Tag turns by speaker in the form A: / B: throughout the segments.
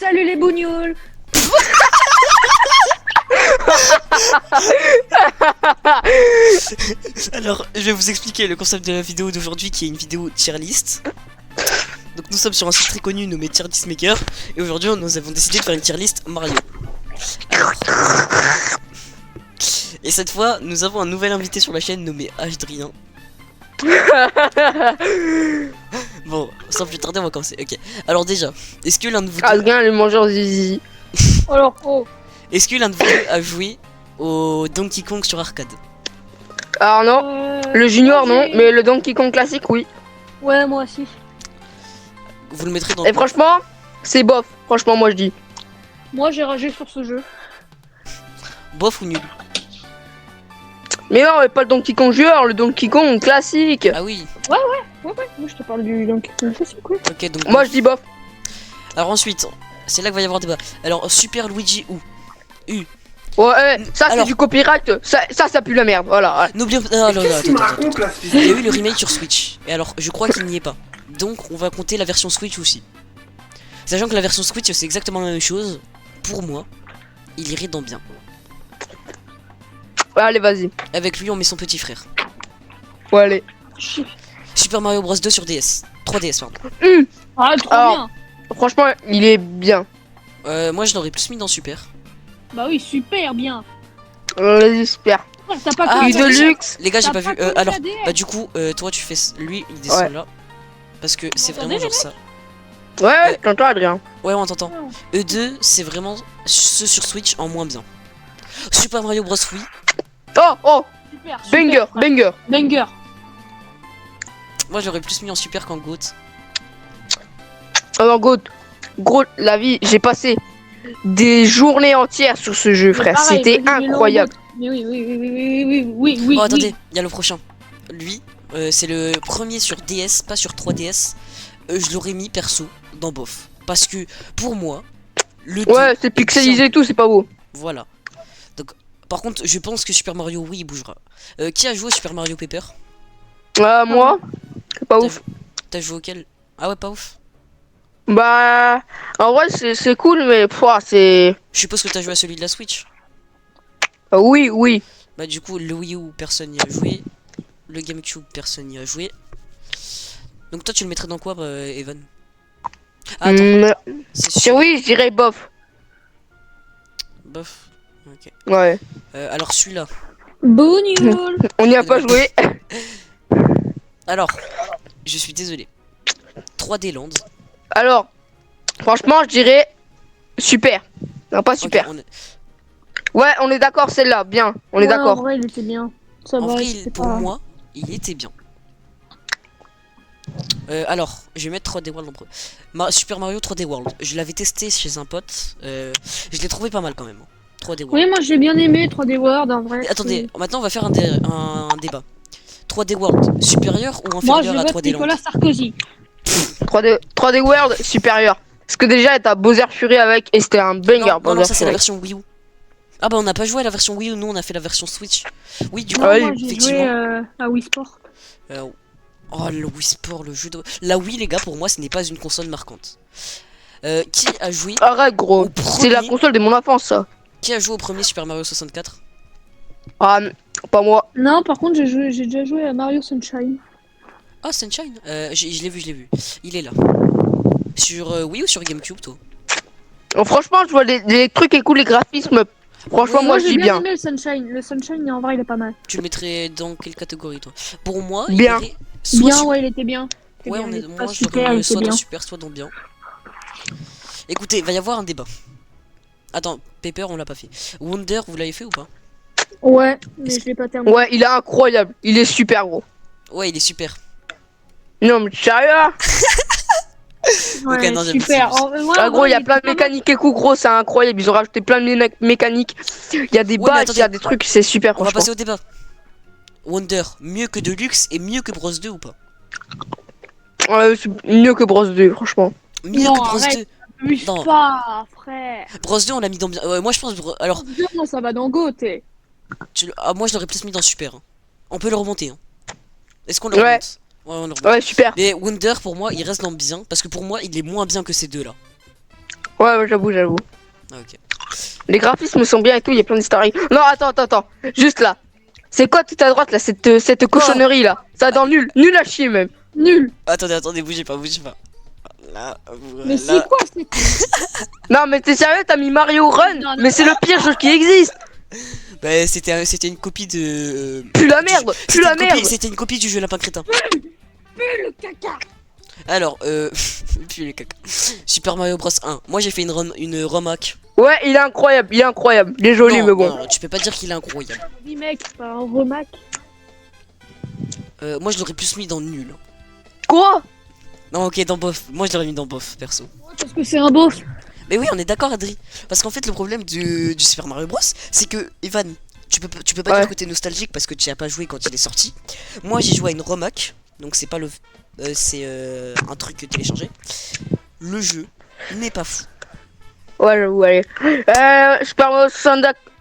A: Salut les bougnoules.
B: Alors, je vais vous expliquer le concept de la vidéo d'aujourd'hui qui est une vidéo tier list. Donc nous sommes sur un site très connu nommé Tier List Maker et aujourd'hui nous avons décidé de faire une tier list Mario. Alors, et cette fois, nous avons un nouvel invité sur la chaîne nommé Hdrien. Bon, sans plus tarder, on va commencer. Ok. Alors déjà, est-ce que l'un de vous deux...
C: Adrien le mangeur zizi.
A: Alors, oh.
B: Est-ce que l'un de vous deux a joué au Donkey Kong sur arcade?
C: Alors non, le junior non, mais le Donkey Kong classique oui.
A: Ouais, moi aussi.
B: Vous le mettrez dans...
C: Et franchement, c'est bof. Franchement, moi je dis.
A: Moi, j'ai ragé sur ce jeu.
B: Bof ou nul?
C: Mais non, mais pas le Donkey Kong junior, le Donkey Kong classique.
B: Ah oui.
A: Ouais, moi je te parle du Donkey Kong classique, ouais.
B: Ok, donc...
C: Moi je dis bof.
B: Alors ensuite, c'est là que va y avoir débat. Alors, Super Luigi ou...
C: Ouais, ça
B: Alors-
C: c'est du copyright. Ça pue la merde. Voilà.
B: N'oublions pas... Non, non, non,
D: Qu'est-ce qu'il me
B: attends.
D: raconte là, ce
B: Il y a
D: fils
B: eu le remake sur Switch. Et alors, je crois qu'il n'y est pas. Donc, on va compter la version Switch aussi. Sachant que la version Switch, c'est exactement la même chose. Pour moi, il irait dans bien.
C: Ouais, allez, vas-y.
B: Avec lui, on met son petit frère.
C: Ouais, allez.
B: Super Mario Bros 2 sur DS. 3DS, pardon.
A: Ah, trop
C: Alors.
A: bien.
C: Franchement, il est bien.
B: Moi, je l'aurais plus mis dans Super.
A: Bah oui, super bien.
C: Vas-y, super.
A: Ouais, t'as pas
B: Ah,
C: Il est
B: attends,
C: de
B: j'ai-
C: luxe.
B: Les gars, j'ai
A: T'as
B: pas
A: pas
B: vu.
A: connu
B: Alors,
A: la DS.
B: bah, du coup, toi, tu fais. Lui, il descend
C: Ouais.
B: là. Parce que c'est
A: Entendez,
B: vraiment
A: les
B: genre ça.
C: Ouais, t'entends Adrien.
B: Ouais, on t'entend.
A: Ouais.
B: E2, c'est vraiment ce sur Switch en moins bien. Super Mario Bros. Oui.
C: Oh,
A: Super, super.
C: banger, banger.
A: Banger.
B: Moi, j'aurais plus mis en Super qu'en GOAT.
C: Alors, gros, la vie, j'ai passé des journées entières sur ce jeu, frère.
A: Pareil,
C: C'était
A: vas-y, mets-le en
C: incroyable.
A: mode. Mais oui.
B: Oh, attendez, il y a le prochain. Lui, c'est le premier sur DS, pas sur 3DS. Je l'aurais mis perso dans bof. Parce que pour moi, le 2,
C: Ouais, c'est pixelisé et tout, c'est pas beau.
B: voilà. Donc, par contre, je pense que Super Mario, oui, il bougera. Qui a joué au Super Mario Paper?
C: Moi, c'est pas
B: T'as
C: ouf.
B: T'as joué auquel? Ah ouais, pas ouf.
C: Bah, en vrai, c'est cool, mais pouah, c'est.
B: Je suppose que t'as joué à celui de la Switch.
C: Oui.
B: Bah du coup, le Wii U, personne n'y a joué. Le GameCube, personne n'y a joué. Donc toi, tu le mettrais dans quoi, Evan? Ah, attends, c'est
C: Si
B: sûr.
C: oui, je dirais bof.
B: Bof. Ok.
C: Ouais.
B: Alors celui-là.
A: Bougnoule.
C: On n'y a pas joué.
B: Alors, je suis désolé. 3D Land.
C: Alors, franchement, je dirais super. Non, pas
B: Ok,
C: super.
B: on est-
C: Ouais, on est d'accord, celle-là, bien. On est
A: Ouais, En
C: d'accord.
A: vrai, il était bien. Ça
B: En
A: va,
B: vrai,
A: c'était
B: pour
A: pas-
B: moi, il était bien. Alors, je vais mettre 3D World en premier. Super Mario 3D World. Je l'avais testé chez un pote. Je l'ai trouvé pas mal quand même. 3D World.
A: Oui, moi j'ai bien aimé 3D World en vrai.
B: Attendez, maintenant on va faire un débat. 3D World supérieur ou
A: Moi
B: inférieur
A: je
B: à
A: vote
B: 3D Land?
A: Nicolas Sarkozy.
C: 3D World supérieur. Parce que déjà, t'as Bowser Fury avec et c'était un banger.
B: Non,
C: Bowser
B: ça c'est la
C: Fury.
B: version Wii U. Ah bah on n'a pas joué à la version Wii U, nous on a fait la version Switch. Oui, du coup,
A: Non,
C: Ouais,
A: moi j'ai
B: effectivement.
A: joué à Wii Sport.
B: Oh le Wii Sport, le jeu de... La Wii les gars, pour moi ce n'est pas une console marquante. Qui a joué
C: Arrête, gros.
B: au
C: C'est la
B: premier...
C: console de mon enfance, ça.
B: Qui a joué au premier Super Mario 64?
C: Ah, pas moi.
A: Non, par contre j'ai déjà joué à Mario Sunshine.
B: Ah Sunshine, je l'ai vu. Il est là. Sur Wii ou sur GameCube toi?
C: Franchement, je vois les trucs et cool, les graphismes. Franchement,
B: Oui,
C: moi, je
A: j'ai
C: dis bien.
A: aimé le Sunshine. Le Sunshine en vrai il est pas mal.
B: Tu le mettrais dans quelle catégorie toi? Pour moi,
C: Bien.
B: il irait soit
A: Bien,
B: sur-
A: ouais, il était bien. Il était
B: Ouais,
A: bien, il était
B: moi
A: pas
B: je
A: super,
B: l'aurais
A: il
B: mis
A: était
B: soit dans
A: bien.
B: super, soit dans bien. Écoutez, va y avoir un débat. Attends, Paper on l'a pas fait. Wonder, vous l'avez fait ou pas?
A: Ouais, mais
B: Est-ce
A: je l'ai pas terminé.
C: Ouais, il est incroyable. Il est super gros.
B: Ouais, il est super.
C: Non, mais sérieux?
A: Ouais,
B: Ok, non, j'aime
A: super.
B: bien,
A: Ouais,
C: Ah,
A: en
C: gros,
A: vrai,
C: il y a
A: était
C: plein de
A: pas mal.
C: mécaniques et coups, gros, c'est incroyable. Ils ont rajouté plein de mécaniques. Il y a des
B: Ouais, mais
C: badges, il y a
B: attendez.
C: des trucs, c'est super,
B: On va
C: franchement.
B: passer au débat. Wonder, mieux que Deluxe et mieux que Bros 2 ou pas?
C: C'est mieux que Bros 2, franchement.
B: Mieux
A: Non,
B: que Bros
A: arrête.
B: 2.
A: Abuse
B: Non.
A: pas, frère.
B: Bros 2 on l'a mis dans bien. Moi je pense. Alors,
A: Moi, ça va dans Go, t'es.
B: moi je l'aurais plus mis dans super. Hein. On peut le remonter. Hein. Est-ce qu'on le
C: Ouais.
B: remonte? Ouais, on le remonte.
C: Ouais, super.
B: Mais Wonder pour moi il reste dans bien parce que pour moi il est moins bien que ces deux là.
C: Ouais, j'avoue, j'avoue.
B: Ah, ok.
C: Les graphismes sont bien et tout, il y a plein d'easter eggs. Non, attends. Juste là. C'est quoi tout à droite là, cette cochonnerie là? Ça dans nul. Nul à chier même.
A: Nul.
B: Attendez, bougez pas. Là,
A: Mais
B: voilà.
A: c'est quoi cette...
C: Non, mais t'es sérieux, t'as mis Mario Run?
A: Non,
C: Mais c'est le pire jeu qui existe.
B: Bah, c'était une copie de.
C: Pue la merde, pue la merde.
B: C'était une copie du jeu Lapin Crétin.
A: Le caca.
B: Alors, puis les caca. Super Mario Bros 1. Moi j'ai fait une remake.
C: Ouais, il est incroyable, il est joli,
B: Non,
C: mais bon.
B: non, tu peux pas dire qu'il est incroyable.
A: Oui mec, c'est pas un remake.
B: Moi je l'aurais plus mis dans nul.
C: Quoi?
B: Non, ok, dans bof. Moi je l'aurais mis dans bof, perso.
A: Parce que c'est un beauf.
B: Mais oui, on est d'accord, Adri. Parce qu'en fait, le problème du Super Mario Bros, c'est que, Evan, tu peux pas
C: Ouais.
B: dire que t'es nostalgique parce que tu y as pas joué quand il est sorti. Moi j'ai joué à une remake, donc c'est pas le. C'est un truc téléchargé. Le jeu n'est pas fou.
C: Ouais, j'avoue, allez. Super Mario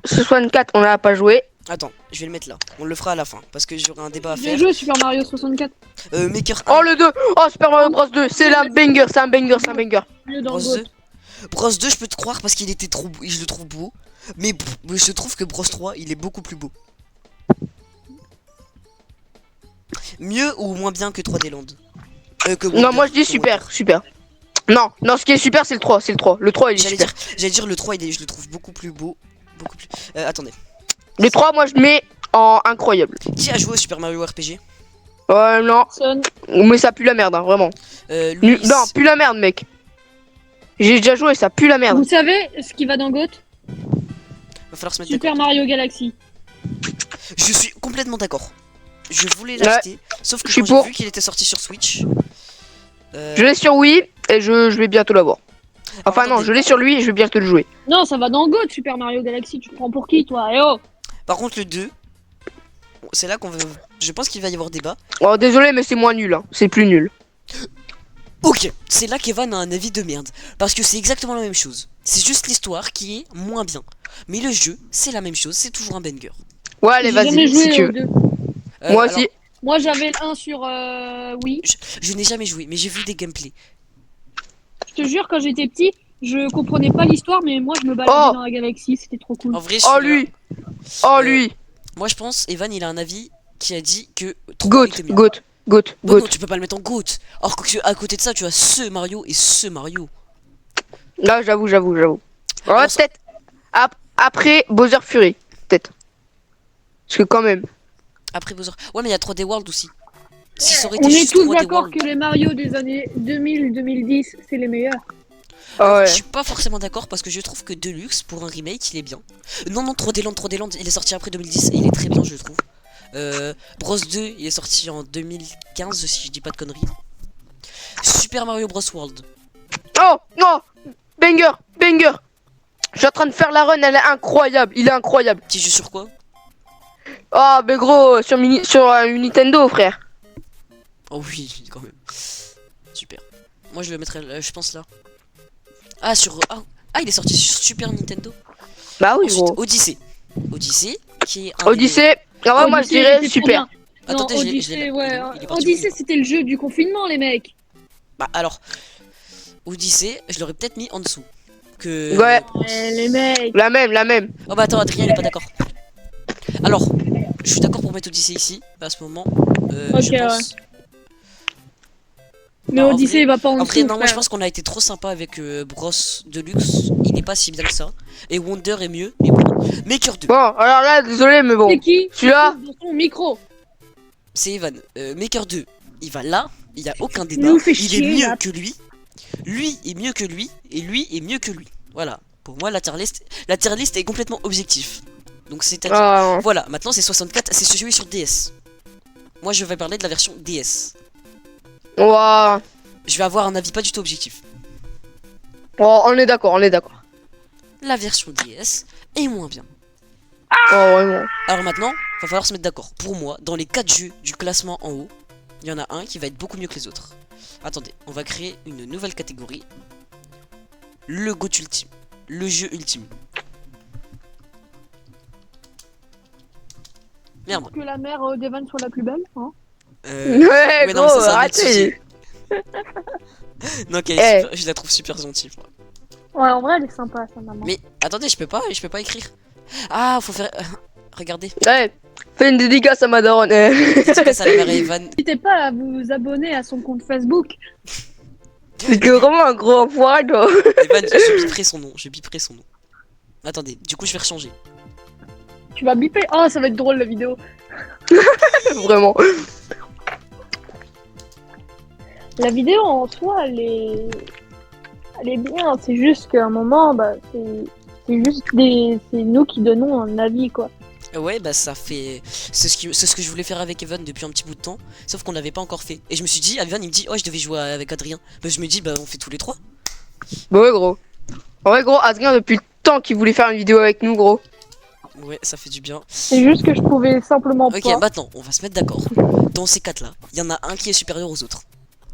C: 64, on l'a pas joué.
B: Attends, je vais le mettre là. On le fera à la fin parce que j'aurai un débat à
A: J'ai
B: faire.
A: joué Super Mario 64.
B: Maker 1,
C: Oh, le 2. Oh, Super Mario Bros 2, c'est un banger, c'est un banger, c'est un banger.
A: Mieux dans
B: Bros
A: le
B: 2. Bros 2, je peux te croire parce qu'il était trop beau, je le trouve beau. Mais je trouve que Bros 3, il est beaucoup plus beau. Mieux ou moins bien que 3D Land que
C: Non,
B: Wonder,
C: moi je dis
B: que
C: super,
B: Wonder.
C: super. Non, ce qui est super, c'est le 3, c'est le 3. Le 3, il est
B: J'allais
C: super.
B: dire le 3, je le trouve beaucoup plus beau. Beaucoup plus. Attendez.
C: Le 3, moi je mets en incroyable.
B: Qui a joué au Super Mario RPG?
C: Non,
A: Son.
C: mais ça pue la merde, hein, vraiment.
B: Louis,
C: Non, pue la merde, mec. J'ai déjà joué, ça pue la merde.
A: Vous savez ce qui va dans GOAT?
B: va falloir se mettre
A: Super
B: d'accord.
A: Mario Galaxy.
B: Je suis complètement d'accord. Je voulais
C: Ouais.
B: l'acheter, sauf que
C: Je suis
B: quand j'ai
C: pour.
B: vu qu'il était sorti sur Switch.
C: Je l'ai sur Wii et je vais bientôt l'avoir. Enfin, non,
B: attendez.
C: je l'ai sur lui et je vais bientôt le jouer.
A: Non, ça va dans GOAT Super Mario Galaxy. Tu te prends pour qui toi? Eh oh.
B: Par contre, le 2, c'est là qu'on va. Je pense qu'il va y avoir débat.
C: Oh, désolé, mais c'est moins nul, hein. C'est plus nul.
B: Ok, c'est là qu'Evan a un avis de merde. Parce que c'est exactement la même chose. C'est juste l'histoire qui est moins bien. Mais le jeu, c'est la même chose, c'est toujours un banger.
C: Ouais, allez,
A: J'ai jamais
C: vas-y,
A: joué
C: si tu
A: aux
C: veux.
A: deux.
C: Moi
B: alors,
C: aussi.
A: Moi j'avais le 1 sur Wii.
B: Je n'ai jamais joué, mais j'ai vu des gameplays.
A: Je te jure, quand j'étais petit, je comprenais pas l'histoire, mais moi je me baladais
C: Oh.
A: dans la galaxie, c'était trop cool.
B: En vrai,
C: Oh,
B: celui-là-
C: lui. Oh, lui.
B: Moi, je pense, Evan, il a un avis qui a dit que 3
C: Goat,
B: était mieux.
C: goat, goat,
B: Bah non,
C: goat.
B: tu peux pas le mettre en GOAT. Alors qu'à côté de ça, tu as ce Mario et ce Mario.
C: Là, j'avoue. Ouais,
B: on s'en-
C: peut-être. Après Bowser Fury. Peut-être. Parce que quand même.
B: Après Bowser. Ouais, mais il y a 3D World aussi. Si ça aurait
A: On
B: été
A: est
B: juste
A: tous
B: 3D
A: d'accord
B: World.
A: que les Mario des années 2000-2010, c'est les meilleurs.
C: Ah ouais.
B: Je suis pas forcément d'accord parce que je trouve que Deluxe pour un remake il est bien. Non 3D Land il est sorti après 2010 et il est très bien je trouve. Bros 2 il est sorti en 2015 si je dis pas de conneries. Super Mario Bros World.
C: Oh, non. Banger. Je suis en train de faire la run, elle est incroyable. Il est incroyable.
B: Petit jeu sur quoi?
C: Oh, mais gros, sur une Nintendo, frère.
B: Oh oui quand même. Super. Moi je le mettrais je pense là. Ah sur il est sorti sur Super Nintendo.
C: Bah oui,
B: Ensuite
C: gros.
B: Odyssey qui est un des
C: Odyssey. Ah ouais, moi je
A: Odyssey,
C: dirais
A: c'était
C: super.
A: trop bien. Non,
B: Attendez, je l'ai-
A: Odyssey, ouais.
B: il est parti
A: Odyssey,
B: où
A: c'était le jeu du confinement, les mecs.
B: Bah alors Odyssey je l'aurais peut-être mis en dessous que
C: Ouais.
A: Les mecs.
C: La même.
B: Oh bah attends, Adrien il est pas d'accord. Alors, je suis d'accord pour mettre Odyssey ici, à ce moment.
A: Ok,
B: je pense.
A: Mais
B: Non, en
A: Odyssey,
B: vrai-
A: il va pas en
B: En
A: dessous.
B: vrai, non, moi je
A: frère.
B: pense qu'on a été trop sympa avec Bros Deluxe. Il n'est pas si bien que ça. Et Wonder est mieux, mais bon. Maker 2,
C: Bon, alors là, désolé, mais bon.
A: C'est qui
C: Celui-là.
A: Dans son micro.
B: c'est Evan. Maker 2, il va là, il n'y a aucun débat.
A: nous fait
B: Il
A: chier,
B: est mieux
A: là.
B: que lui. Lui est mieux que lui. Et lui est mieux que lui. Voilà. Pour moi, la tier list est complètement objectif. Donc c'est-à-dire.
C: Ah,
B: Voilà, maintenant c'est 64, c'est celui sur DS. Moi je vais parler de la version DS.
C: ouah.
B: Je vais avoir un avis pas du tout objectif.
C: Oh, on est d'accord.
B: La version DS est moins bien.
C: Oh, vraiment.
B: Alors maintenant, va falloir se mettre d'accord. Pour moi, dans les 4 jeux du classement en haut, il y en a un qui va être beaucoup mieux que les autres. Attendez, on va créer une nouvelle catégorie. Le GOAT ultime. Le jeu ultime. Merde.
A: Que la mère d'Evan soit la plus belle. Hein.
C: Ouais,
B: mais non,
C: gros,
B: ça, c'est un autre
C: arrêtez.
B: Non, ok,
C: Eh.
B: je la trouve super gentille. Moi.
A: Ouais, en vrai, elle est sympa, sa maman.
B: Mais attendez, je peux pas écrire. Ah, faut faire. Regardez.
C: Ouais, fais une dédicace à ma daronne.
B: Dédicace à la mère Evan.
A: N'hésitez pas à vous abonner à son compte Facebook.
C: C'est que vraiment un gros enfoiré, toi.
B: Evan, je biperai son nom. Je biperai son nom. Attendez, du coup, je vais rechanger.
A: Tu vas biper. Oh, ça va être drôle la vidéo.
C: Vraiment.
A: La vidéo en soi, elle est bien. C'est juste qu'à un moment, bah, c'est juste c'est nous qui donnons un avis, quoi.
B: Ouais, bah ça fait. C'est ce que je voulais faire avec Evan depuis un petit bout de temps. Sauf qu'on l'avait pas encore fait. Et je me suis dit, Evan il me dit, oh, je devais jouer avec Adrien. Bah, je me dis, bah, on fait tous les trois.
C: Bah ouais, gros. Ouais, gros, Adrien, depuis le temps qu'il voulait faire une vidéo avec nous, gros.
B: Ouais, ça fait du bien.
A: C'est juste que je pouvais simplement
B: Ok,
A: pas.
B: maintenant, on va se mettre d'accord. Dans ces quatre là, il y en a un qui est supérieur aux autres.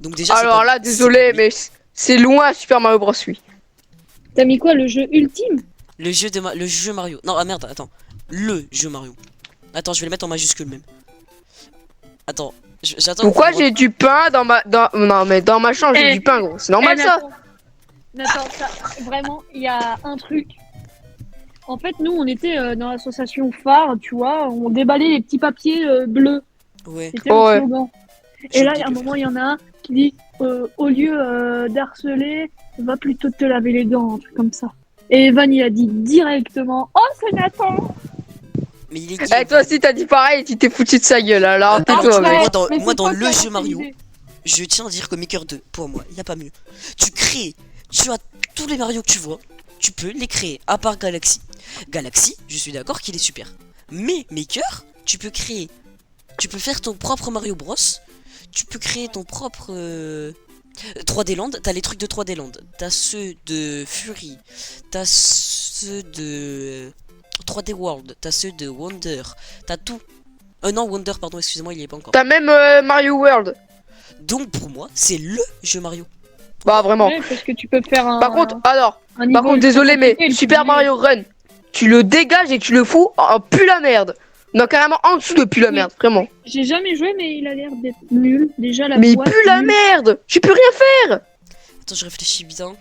B: Donc, déjà, c'est
C: Alors
B: pas-
C: là,
B: c'est
C: désolé,
B: pas lui.
C: mais c'est loin Super Mario Bros. Oui.
A: T'as mis quoi, le jeu ultime?
B: Le jeu Mario. Non, ah merde, attends. Le jeu Mario. Attends, je vais le mettre en majuscule même. Attends, j'attends.
C: Pourquoi
B: que-
C: j'ai du pain dans ma. Non, mais dans ma chambre, j'ai
A: Eh,
C: du pain, gros. C'est normal
A: Eh,
C: ça.
A: Nathan, vraiment, il y a un truc. En fait, nous, on était dans l'association phare, tu vois, on déballait les petits papiers bleus.
B: Ouais.
A: C'était
C: Oh,
A: le
C: ouais.
A: slogan.
B: J'ai
A: Et là,
B: oublié
A: il y a un
B: de le
A: moment, il y en a un qui dit au lieu d'harceler, va plutôt te laver les dents, un truc comme ça. Et Evan, il a dit directement, oh, c'est Nathan!
B: Mais il est qui
C: Eh, toi aussi, t'as dit pareil, tu t'es foutu de sa gueule. Alors,
B: Alors,
C: tais-toi,
B: tu vois,
C: mec.
A: Mais
B: moi,
A: c'est
B: dans
A: toi
B: le
A: qui as
B: jeu
A: lancé
B: Mario,
A: l'idée.
B: je tiens à dire que Maker 2, pour moi, il n'y a pas mieux. Tu as tous les Mario que tu vois, tu peux les créer, à part Galaxy. Galaxy, je suis d'accord qu'il est super. Mais Maker, tu peux faire ton propre Mario Bros. Tu peux créer ton propre 3D Land. T'as les trucs de 3D Land. T'as ceux de Fury. T'as ceux de 3D World. T'as ceux de Wonder. T'as tout. Non, Wonder, pardon, excusez-moi, il y est pas encore.
C: T'as même Mario World.
B: Donc pour moi, c'est le jeu Mario.
C: Bah, vraiment.
A: Ouais, parce que tu peux faire un.
C: Par contre, alors,
A: un niveau ultra
C: désolé, mais
A: compliqué, le
C: Super
A: premier.
C: Mario Run, tu le dégages et tu le fous en pue la merde. Non, carrément en dessous de pue la
A: Oui.
C: merde, vraiment.
A: J'ai jamais joué, mais il a l'air d'être nul. Déjà, la
C: Mais il
A: boîte,
C: pue la
A: nulle.
C: merde. Tu peux rien faire.
B: Attends, je réfléchis bien.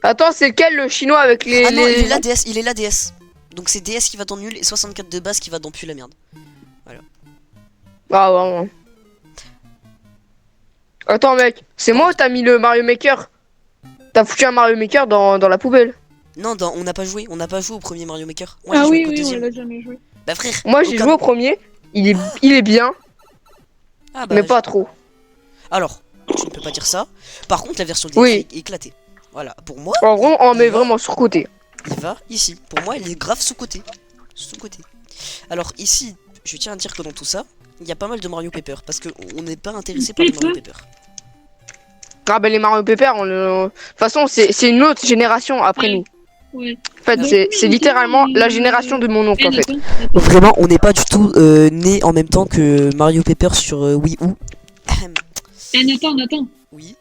C: Attends, c'est lequel le chinois avec les.
B: Ah non,
C: les-
B: il est la DS, il est la DS. Donc c'est DS qui va dans nul et 64 de base qui va dans plus la merde.
C: Ah, vraiment. Attends, mec, c'est moi ou t'as mis le Mario Maker? T'as foutu un Mario Maker dans la poubelle.
B: Non, on n'a pas joué au premier Mario Maker. Moi
A: Ah
B: j'ai joué
A: oui,
B: qu'au
A: oui, on
B: deuxième.
A: l'a jamais joué.
B: Bah frère.
C: Moi, j'ai
B: aucun-
C: joué au premier. Il est bien,
B: Ah bah,
C: mais pas trop.
B: Alors, tu ne peux pas dire ça. Par contre, la version DS
C: Oui.
B: est éclatée. Voilà, pour moi,
C: En gros, on met vraiment sur côté.
B: il va ici. Pour moi, il est grave sous-côté. Sous-côté. Alors ici, je tiens à dire que dans tout ça, il y a pas mal de Mario Paper. Parce qu'on n'est pas intéressé par les Mario Paper.
C: Ah, ben les Mario Paper, de toute façon, c'est une autre génération après
A: Ouais.
C: nous.
A: Ouais.
C: En fait,
A: Donc,
C: c'est littéralement la génération de mon oncle, en fait.
B: Vraiment, on n'est pas du tout né en même temps que Mario Paper sur Wii U.
A: Eh, Nathan.
B: Oui.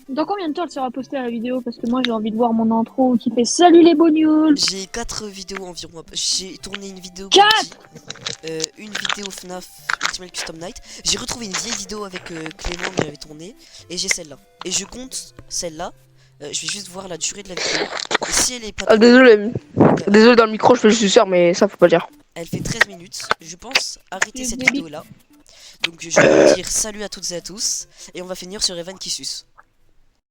A: Dans combien de temps elle sera postée à la vidéo? Parce que moi j'ai envie de voir mon intro qui fait salut les bognoles.
B: J'ai 4 vidéos environ. J'ai tourné une vidéo.
A: Quatre
B: une vidéo FNAF Ultimate Custom Night. J'ai retrouvé une vieille vidéo avec Clément qui avait tourné. Et j'ai celle-là. Et je compte celle-là. Je vais juste voir la durée de la vidéo. Et si elle est pas.
C: Ah, désolé dans le micro, je fais le suceur, mais ça faut pas le dire.
B: Elle fait 13 minutes. Je pense arrêter
A: Le
B: cette
A: débit.
B: vidéo là. Donc je vais vous dire salut à toutes et à tous. Et on va finir sur Evan qui suce.